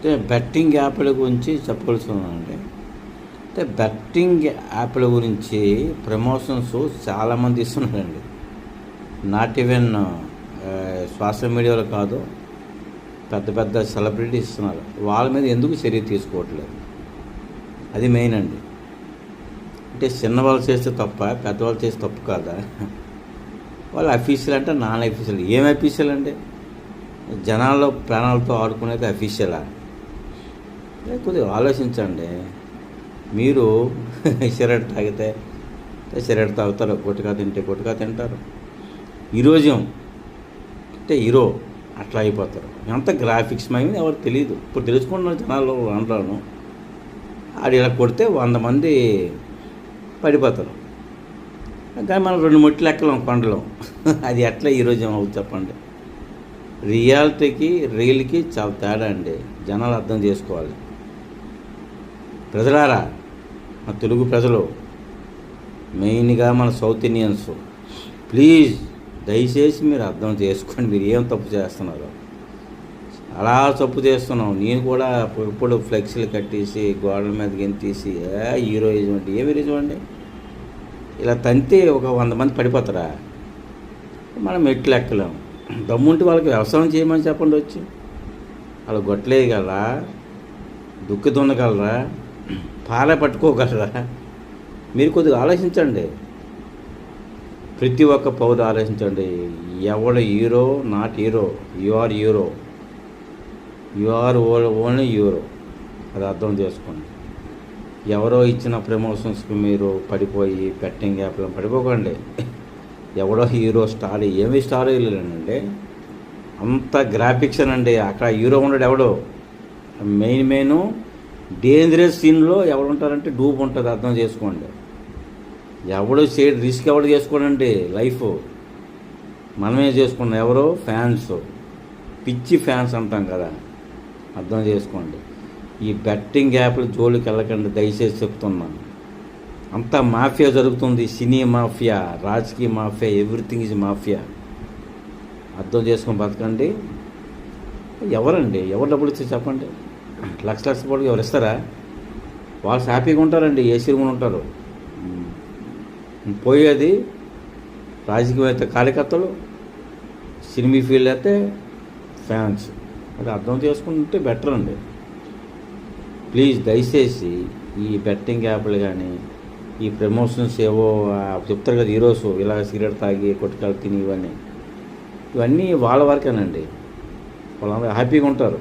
అంటే బెట్టింగ్ యాప్ల గురించి చెప్పవలసిందండి. అంటే బెట్టింగ్ యాప్ల గురించి ప్రమోషన్స్ చాలామంది ఇస్తున్నారండి. నాట్ ఈవెన్ సోషల్ మీడియాలో కాదు, పెద్ద పెద్ద సెలబ్రిటీస్ ఇస్తున్నారు. వాళ్ళ మీద ఎందుకు చర్య తీసుకోవట్లేదు? అది మెయిన్ అండి. అంటే చిన్నవాళ్ళు చేస్తే తప్ప, పెద్దవాళ్ళు చేస్తే తప్పు కాదా? వాళ్ళు అఫీషియల్ అంటే నాన్ అఫీషియల్. ఏం అఫీషియల్ అండి? జనాల్లో ప్రాణాలతో ఆడుకునేది అఫీషియలా? కొద్దిగా ఆలోచించండి. మీరు సిగరెట్ తాగితే సిగరెట్ తాగుతారు, గుట్కా తింటే గుట్కా తింటారు. ఈరోజు అంటే హీరో అట్లా అయిపోతారు. ఎంత గ్రాఫిక్స్ మైంది ఎవరు తెలియదు. ఇప్పుడు తెలుసుకుంటున్న జనాల్లో అంటాను, ఆడు ఇలా కొడితే 100 మంది పడిపోతారు. కానీ మనం 2 మెట్లు ఎక్కలేం కొండలో. అది ఎట్లా ఈరోజు ఏమవుతుంది చెప్పండి? రియాలిటీకి రీల్కి చాలా తేడా అండి. జనాలు అర్థం చేసుకోవాలి. ప్రజలారా, మన తెలుగు ప్రజలు, మెయిన్గా మన సౌత్ ఇండియన్స్, ప్లీజ్ దయచేసి మీరు అర్థం చేసుకోండి. మీరు ఏం తప్పు చేస్తున్నారు? అలా తప్పు చేస్తున్నాం. నేను కూడా ఇప్పుడు ఫ్లెక్సీలు కట్టేసి గోడల మీద గెంతేసి హీరోయిజం అంటే ఏమి హీరోయిజం అండి? ఇలా తంతే ఒక 100 మంది పడిపోతారా? మనం మెట్లు ఎక్కలేము. దమ్ముంటే వాళ్ళకి వ్యవసాయం చేయమని చెప్పండి. వచ్చి వాళ్ళు గొట్టలేయగలరా? దుక్కి దున్నగలరా? పాలే పట్టుకోగలరా? మీరు కొద్దిగా ఆలోచించండి. ప్రతి ఒక్క పౌరు ఆలోచించండి. ఎవడు hero, not hero. You are hero. You are only hero. అది అర్థం చేసుకోండి. ఎవరో ఇచ్చిన ప్రమోషన్స్కి మీరు పడిపోయి బెట్టింగ్ యాప్లో పడిపోకండి. ఎవడో హీరో స్టార్, ఏమి స్టార్ లేదండి. అంత గ్రాఫిక్స్ అండి. అక్కడ హీరో ఉండడు ఎవడో. మెయిన్ డేంజరస్ సీన్లో ఎవడు ఉంటారంటే డూబ్ ఉంటుంది. అర్థం చేసుకోండి. ఎవడు రిస్క్ ఎవడు చేసుకోడండి. లైఫ్ మనమే చేసుకున్నాం. ఎవరో ఫ్యాన్స్, పిచ్చి ఫ్యాన్స్ అంటాం కదా. అర్థం చేసుకోండి. ఈ బెట్టింగ్ యాప్లు జోలికి వెళ్ళకండి దయచేసి చెప్తున్నాను. అంతా మాఫియా జరుగుతుంది. సినీ మాఫియా, రాజకీయ మాఫియా, ఎవ్రీథింగ్ ఈజ్ మాఫియా. అర్థం చేసుకొని బతకండి. ఎవరండి ఎవరు డబ్బులు ఇస్తే చెప్పండి? లక్ష కోట్లు ఎవరు ఇస్తారా? వాళ్ళు హ్యాపీగా ఉంటారండి, ఏసీ రూమ్లో ఉంటారు. పోయేది రాజకీయం అయితే కార్యకర్తలు, సినిమా ఫీల్డ్ అయితే ఫ్యాన్స్. అది అర్థం చేసుకుంటే బెటర్ అండి. ప్లీజ్ దయచేసి ఈ బెట్టింగ్ యాప్లు కానీ, ఈ ప్రమోషన్స్ ఏవో చెప్తారు కదా హీరోస్, ఇలా సిగరెట్ తాగి కొట్టుకాలు తిని ఇవన్నీ వాళ్ళ వరకేనండి. వాళ్ళందరూ హ్యాపీగా ఉంటారు.